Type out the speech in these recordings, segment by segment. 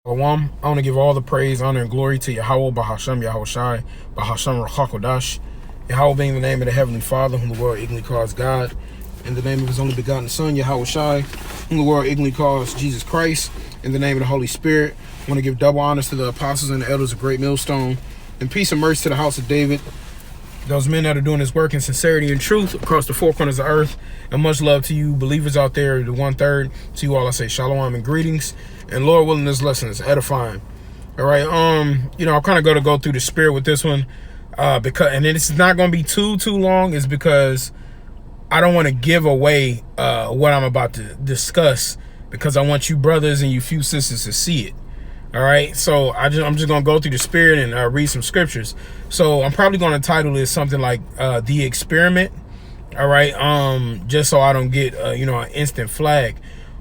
Shalom. I want to give all the praise, honor, and glory to Yahweh, Bahasham, Yahushai, Bahasham, Rachakodash. Yahweh being the name of the Heavenly Father, whom the world ignorantly calls God. In the name of His only begotten Son, Yahushai, whom the world ignorantly calls Jesus Christ. In the name of the Holy Spirit, I want to give double honors to the apostles and the elders of Great Millstone. And peace and mercy to the house of David. Those men that are doing this work in sincerity and truth across the four corners of earth. And much love to you believers out there, the 1/3. To you all I say shalom and greetings. And Lord willing, this lesson is edifying. All right. I'm kind of going to go through the spirit with this one. And it's not going to be too long. Is because I don't want to give away what I'm about to discuss, because I want you brothers and you few sisters to see it. All right, so I'm just gonna go through the spirit and read some scriptures. So I'm probably gonna title this something like "The Experiment." All right, just so I don't get an instant flag.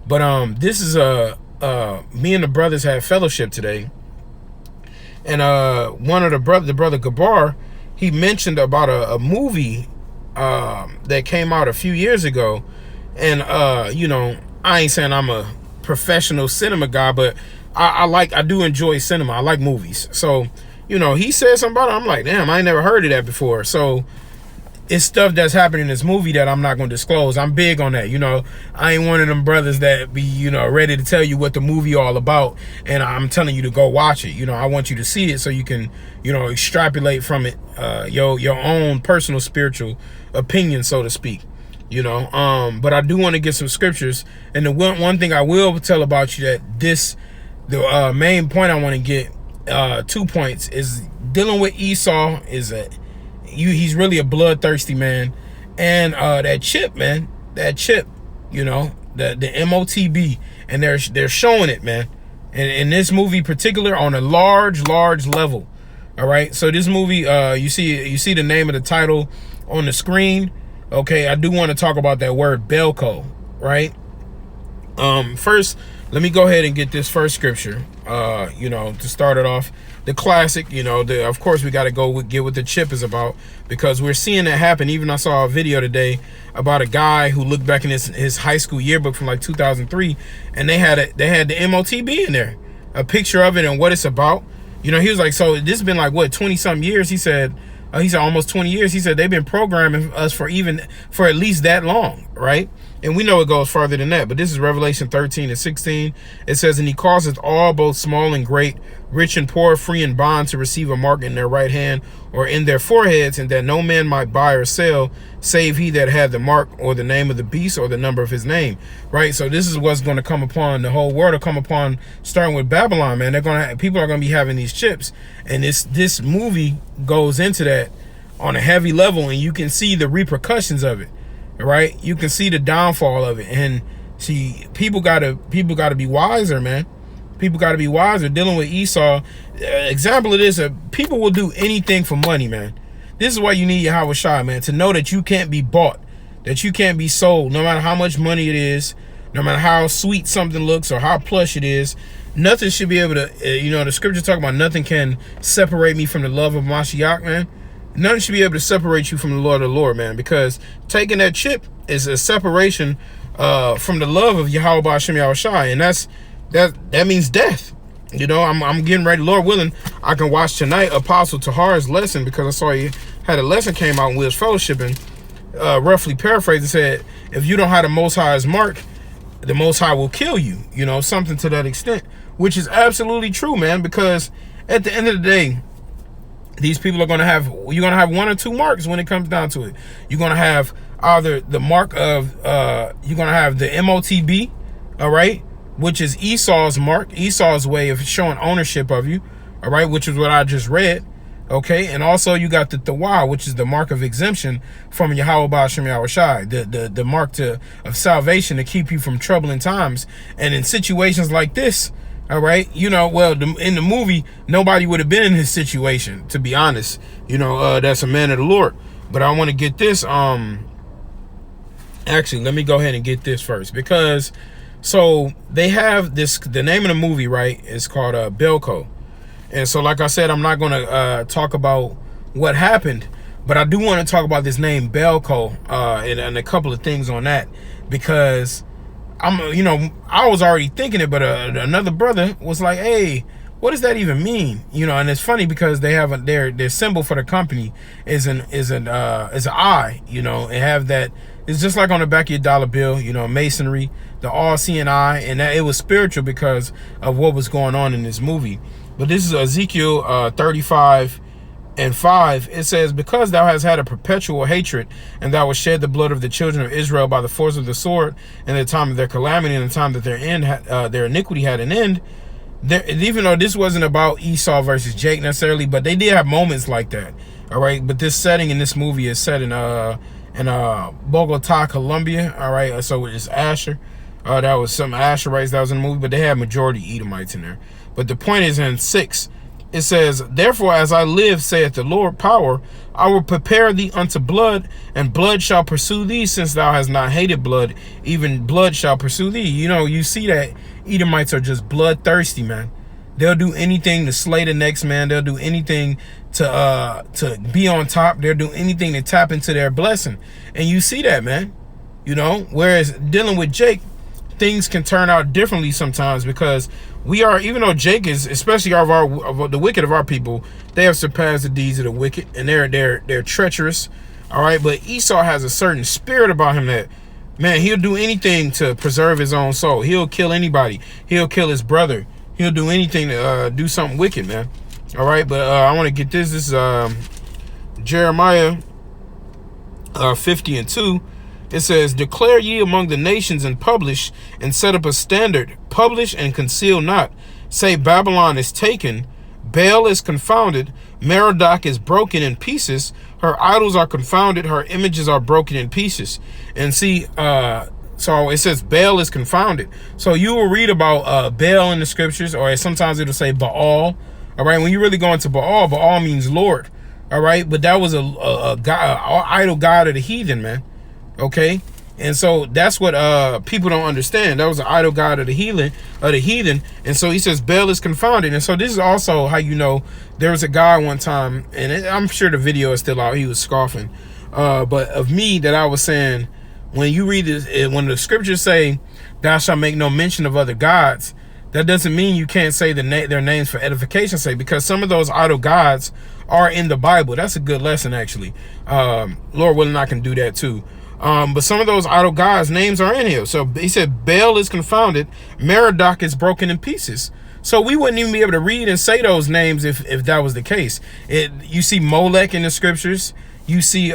But this is me and the brothers had fellowship today, and one of the brother Gabar, he mentioned about a movie that came out a few years ago, and I ain't saying I'm a professional cinema guy, but I do enjoy cinema. I like movies. So, he said something about it. I'm like, damn, I ain't never heard of that before. So it's stuff that's happening in this movie that I'm not going to disclose. I'm big on that. I ain't one of them brothers that be, ready to tell you what the movie all about, and I'm telling you to go watch it. I want you to see it so you can, extrapolate from it, your own personal spiritual opinion, so to speak. But I do want to get some scriptures. And the one thing I will tell about you, that the main point I want to get, 2 points, is dealing with Esau. He's really a bloodthirsty man, and that chip, man, the MOTB, and they're showing it, man, and in this movie particular on a large level. All right, so this movie, you see the name of the title on the screen. Okay, I do want to talk about that word Belko, right? First, let me go ahead and get this first scripture, to start it off. The classic, of course we got to get what the chip is about, because we're seeing that happen. Even I saw a video today about a guy who looked back in his high school yearbook from like 2003, and they had the MOTB in there, a picture of it and what it's about. He was like, so this has been like, what, 20-something years? He said almost 20 years. He said they've been programming us for at least that long, right? And we know it goes farther than that, but this is Revelation 13:16. It says, and he causeth all, both small and great, rich and poor, free and bond, to receive a mark in their right hand or in their foreheads, and that no man might buy or sell, save he that had the mark or the name of the beast or the number of his name. Right? So this is what's going to come upon the whole world, to come upon, starting with Babylon, man. People are going to be having these chips, and this movie goes into that on a heavy level, and you can see the repercussions of it. Right, you can see the downfall of it, and see, people gotta be wiser, man. People gotta be wiser dealing with Esau. Example of this: people will do anything for money, man. This is why you need Yahweh Shai, man, to know that you can't be bought, that you can't be sold, no matter how much money it is, no matter how sweet something looks or how plush it is. Nothing should be able to, the scripture talk about nothing can separate me from the love of Mashiach, man. Nothing should be able to separate you from the Lord of the Lord, man, because taking that chip is a separation from the love of Yahweh Ba'ashem Yahushai, and that means death. I'm getting ready, Lord willing, I can watch tonight Apostle Tahar's lesson, because I saw he had a lesson came out and we was fellowshipping, roughly paraphrased, and said, if you don't have the Most High's mark, the Most High will kill you, something to that extent, which is absolutely true, man, because at the end of the day, these people you're going to have one or two marks when it comes down to it. You're going to have either the mark of, you're going to have the MOTB, all right, which is Esau's mark, Esau's way of showing ownership of you, all right, which is what I just read, okay, and also you got the Tawah, which is the mark of exemption from Yahweh Ba'ashem Yahushai, the mark of salvation to keep you from troubling times. And in situations like this, all right, in the movie, nobody would have been in his situation, to be honest. That's a man of the Lord. But I want to get this. Actually, let me go ahead and get this first, because so they have this. The name of the movie, right, is called Belko, and so like I said, I'm not going to talk about what happened, but I do want to talk about this name Belko and a couple of things on that, because I was already thinking it, but another brother was like, hey, what does that even mean? And it's funny because they have their symbol for the company is an eye, and have that. It's just like on the back of your dollar bill, masonry, the all-seeing eye, and that it was spiritual because of what was going on in this movie. But this is Ezekiel 35:5. It says, because thou hast had a perpetual hatred, and thou hast shed the blood of the children of Israel by the force of the sword, in the time of their calamity, and the time that their iniquity had an end. Even though this wasn't about Esau versus Jake necessarily, but they did have moments like that. All right, but this setting in this movie is set in Bogota, Colombia. All right, so it's Asher. That was some Asherites that was in the movie, but they had majority Edomites in there. But the point is in 6, it says, therefore, as I live, saith the Lord power, I will prepare thee unto blood, and blood shall pursue thee, since thou hast not hated blood, even blood shall pursue thee. You see that Edomites are just bloodthirsty, man. They'll do anything to slay the next man. They'll do anything to be on top. They'll do anything to tap into their blessing. And you see that, man. Whereas dealing with Jake, things can turn out differently sometimes, because even though Jake is, especially of the wicked of our people, they have surpassed the deeds of the wicked, and they're treacherous. All right, but Esau has a certain spirit about him that, man, he'll do anything to preserve his own soul. He'll kill anybody. He'll kill his brother. He'll do anything to do something wicked, man. All right, but I want to get this. This is Jeremiah 50:2. It says, declare ye among the nations and publish, and set up a standard. Publish and conceal not. Say, Babylon is taken. Bel is confounded. Merodach is broken in pieces. Her idols are confounded. Her images are broken in pieces. And see, so it says Bel is confounded. So you will read about Bel in the scriptures, or sometimes it'll say Baal. All right, when you really go into Baal, Baal means Lord. All right, but that was a idol god of the heathen, man. Okay, and so that's what people don't understand. That was an idol god of the heathen. And so he says Bel is confounded. And so this is also how there was a guy one time, and I'm sure the video is still out. He was scoffing, but of me that I was saying, when you read this, when the scriptures say, "Thou shalt make no mention of other gods," that doesn't mean you can't say their names for edification's sake, because some of those idol gods are in the Bible. That's a good lesson, actually. Lord willing, I can do that too. But some of those idol gods' names are in here. So he said, Bel is confounded, Merodach is broken in pieces. So we wouldn't even be able to read and say those names if that was the case. You see Molech in the scriptures. You see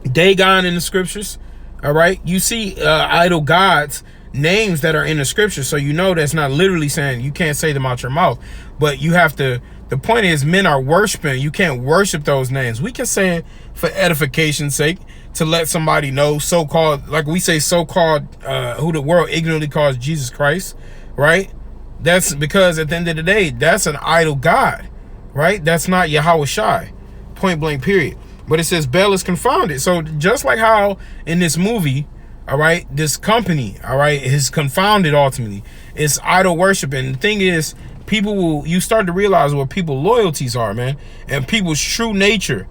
Dagon in the scriptures. All right. You see idol gods' names that are in the scriptures. So that's not literally saying you can't say them out your mouth. But you have to. The point is, men are worshiping. You can't worship those names. We can say it for edification's sake, to let somebody know, so-called, like we say, so-called, who the world ignorantly calls Jesus Christ, right? That's because at the end of the day, that's an idol god, right? That's not Yahweh Shai, point blank, period. But it says Bel is confounded. So just like how in this movie, all right, this company, all right, is confounded ultimately. It's idol worship. And the thing is, you start to realize what people's loyalties are, man, and people's true nature.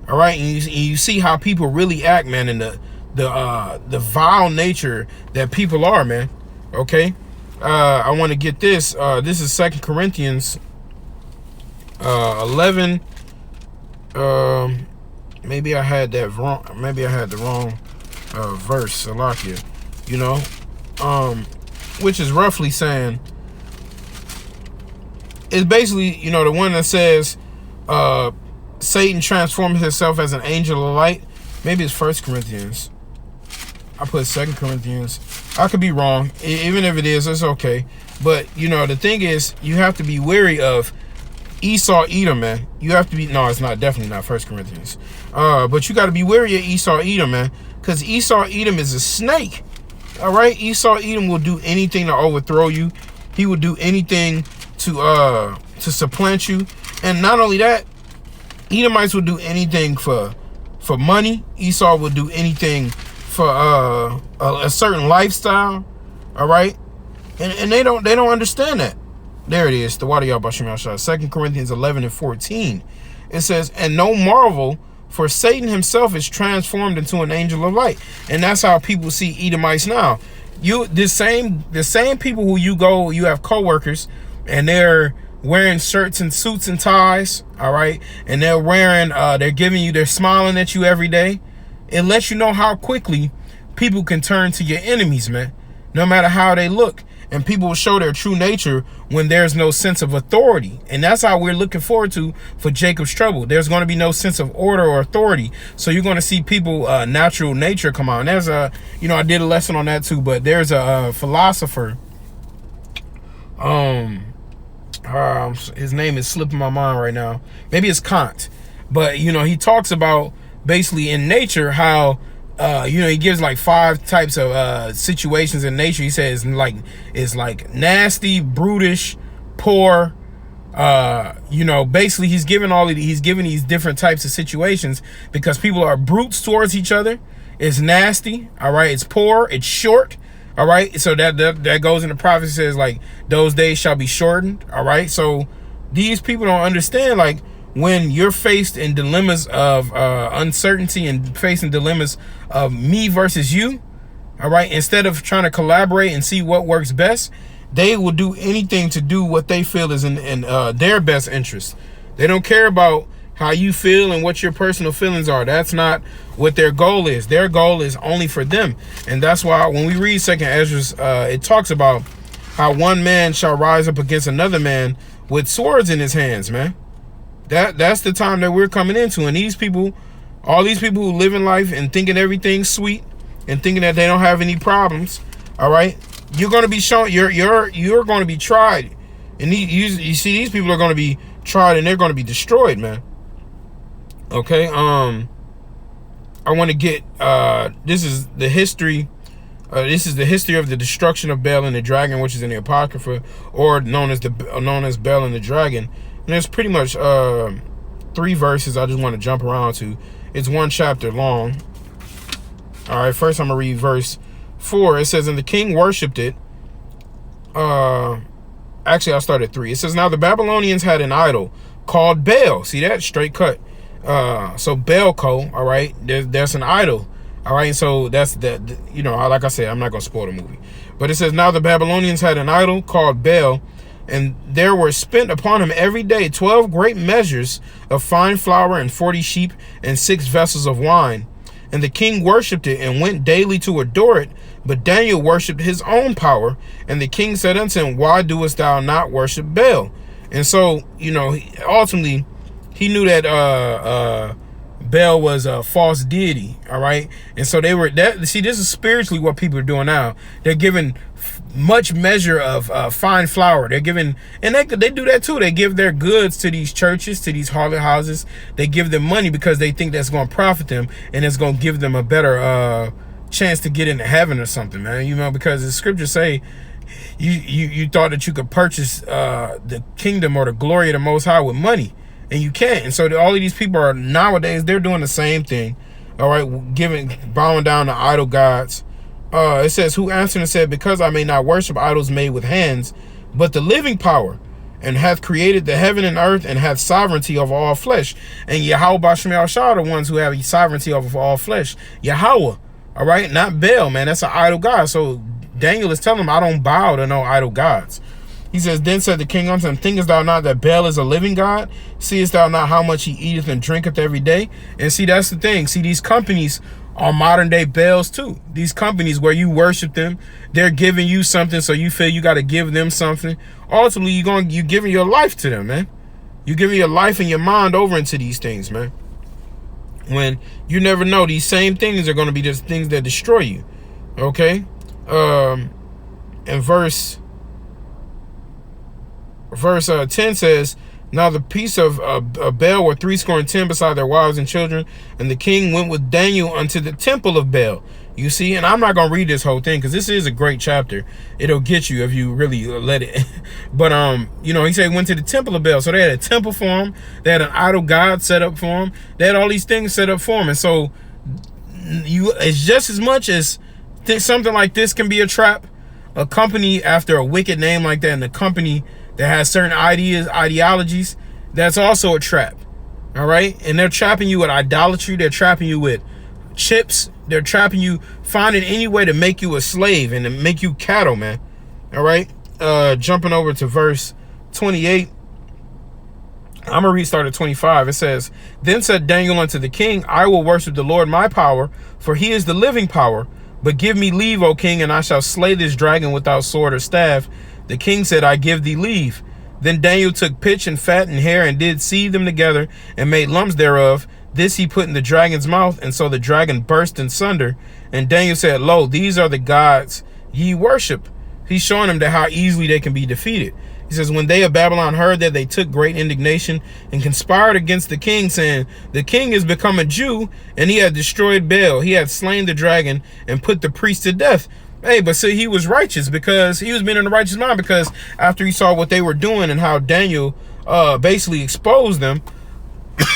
All right, and you see how people really act, man, and the vile nature that people are, man. Okay, I want to get this. This is 2 Corinthians 11. Maybe I had that wrong. Maybe I had the wrong verse, Salakia. Which is roughly saying, it's basically, the one that says, Satan transformed himself as an angel of light. Maybe it's 1 Corinthians. I put 2 Corinthians. I could be wrong. Even if it is, it's okay. But, the thing is, you have to be wary of Esau, Edom, man. You have to be, no, it's not, definitely not 1 Corinthians. But you got to be wary of Esau, Edom, man. Because Esau, Edom is a snake. All right? Esau, Edom will do anything to overthrow you. He will do anything to supplant you. And not only that, Edomites will do anything for money. Esau will do anything for a certain lifestyle. All right, and they don't understand that. There it is. The water y'all 2 Corinthians 11:14. It says, and no marvel, For Satan himself is transformed into an angel of light. And that's how people see Edomites now. The same people who you have coworkers, and they're wearing shirts and suits and ties, all right, and they're smiling at you every day. It lets you know how quickly people can turn to your enemies, man, no matter how they look. And people will show their true nature when there's no sense of authority. And that's how we're looking forward to for Jacob's trouble. There's going to be no sense of order or authority. So you're going to see people natural nature come out. And there's I did a lesson on that too, but there's a philosopher. His name is slipping my mind right now. Maybe it's Kant. But, he talks about basically in nature how he gives like 5 types of situations in nature. He says it's like nasty, brutish, poor. Basically he's giving these different types of situations because people are brutes towards each other. It's nasty, all right. It's poor. It's short, all right. So that goes in the prophecy, says like those days shall be shortened, all right. So these people don't understand, like, when you're faced in dilemmas of uncertainty and facing dilemmas of me versus you, all right, instead of trying to collaborate and see what works best, they will do anything to do what they feel is in their best interest. They don't care about how you feel and what your personal feelings are. That's not what their goal is. Their goal is only for them. And that's why when we read 2nd Ezra, it talks about how one man shall rise up against another man with swords in his hands, man. That's the time that we're coming into. And all these people who live in life and thinking everything's sweet and thinking that they don't have any problems, all right, you're going to be shown, you're going to be tried. And you see these people are going to be tried and they're going to be destroyed, man. Okay, I want to get this is the history of the destruction of Bel and the dragon, which is in the Apocrypha, or known as Bel and the dragon. And there's pretty much 3 verses I just want to jump around to. It's 1 chapter long. All right, first I'm going to read verse 4. It says, and the king worshipped it. Actually, I'll start at 3. It says, now the Babylonians had an idol called Bel. See that? Straight cut. So Belko, all right, there's an idol. All right, so that's like I said, I'm not going to spoil the movie. But it says, now the Babylonians had an idol called Bel, and there were spent upon him every day 12 great measures of fine flour and 40 sheep and 6 vessels of wine. And the king worshipped it and went daily to adore it. But Daniel worshipped his own power. And the king said unto him, why doest thou not worship Bel? And so, ultimately, he knew that Bel was a false deity, all right? And so this is spiritually what people are doing now. They're giving much measure of fine flour. They're giving, and they do that too. They give their goods to these churches, to these harlot houses. They give them money because they think that's going to profit them and it's going to give them a better chance to get into heaven or something, man. Because the scriptures say you thought that you could purchase the kingdom or the glory of the Most High with money, and you can't. And so all of these people are nowadays, they're doing the same thing, all right, bowing down to idol gods. It says, who answered and said, because I may not worship idols made with hands, but the living power, and hath created the heaven and earth, and hath sovereignty over all flesh. And Yahweh Bashem Shah are the ones who have sovereignty over all flesh. Yahweh, all right, not Bel, man. That's an idol god. So Daniel is telling him, I don't bow to no idol gods. He says, then said the king unto him, thinkest thou not that Bel is a living god? Seest thou not how much he eateth and drinketh every day? And see, that's the thing. See, these companies are modern day Bels too. These companies where you worship them, they're giving you something, so you feel you got to give them something. Ultimately, you're giving your life to them, man. You're giving your life and your mind over into these things, man. When you never know, these same things are going to be just things that destroy you. Okay? And verse 10 says, now the piece of Bel were 70 beside their wives and children, and the king went with Daniel unto the temple of Bel. You see, and I'm not going to read this whole thing because this is a great chapter. It'll get you if you really let it. But, he said went to the temple of Bel. So they had a temple for him. They had an idol god set up for him. They had all these things set up for him. And so it's just as much as something like this can be a trap. A company after a wicked name like that, and a company that has certain ideologies, that's also a trap. All right. And they're trapping you with idolatry. They're trapping you with chips. They're trapping you, finding any way to make you a slave and to make you cattle, man. All right. Jumping over to verse 28. I'm going to restart at 25. It says, then said Daniel unto the king, I will worship the Lord my power, for he is the living power. But give me leave, O king, and I shall slay this dragon without sword or staff. The king said, I give thee leave. Then Daniel took pitch and fat and hair and did seethe them together and made lumps thereof. This he put in the dragon's mouth, and so the dragon burst in sunder. And Daniel said, lo, these are the gods ye worship. He's showing them that how easily they can be defeated. He says, when they of Babylon heard that, they took great indignation and conspired against the king, saying, the king is become a Jew, and he had destroyed Bel. He had slain the dragon and put the priest to death. Hey, but see, he was righteous, because he was being in the righteous mind, because after he saw what they were doing and how Daniel basically exposed them,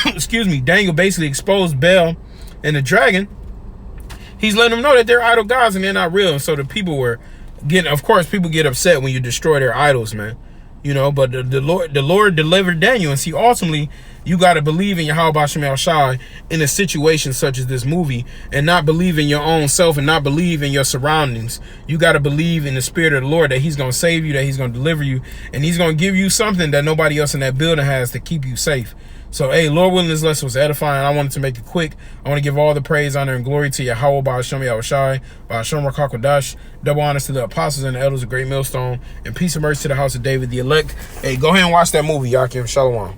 excuse me, Daniel basically exposed Bel and the dragon. He's letting them know that they're idol gods and they're not real. And so the people were getting, of course, people get upset when you destroy their idols, man. You know, but the Lord delivered Daniel. And see, ultimately, you got to believe in Yahweh Shem Shai in a situation such as this movie, and not believe in your own self and not believe in your surroundings. You got to believe in the Spirit of the Lord, that he's going to save you, that he's going to deliver you, and he's going to give you something that nobody else in that building has to keep you safe. So, hey, Lord willing, this lesson was edifying. I wanted to make it quick. I want to give all the praise, honor, and glory to Yahweh Ba'ashem Yahushai, Ba'ashem Rakakwadash. Double honors to the apostles and the elders of Great Millstone, and peace and mercy to the house of David, the elect. Hey, go ahead and watch that movie, Yakim. Shalom.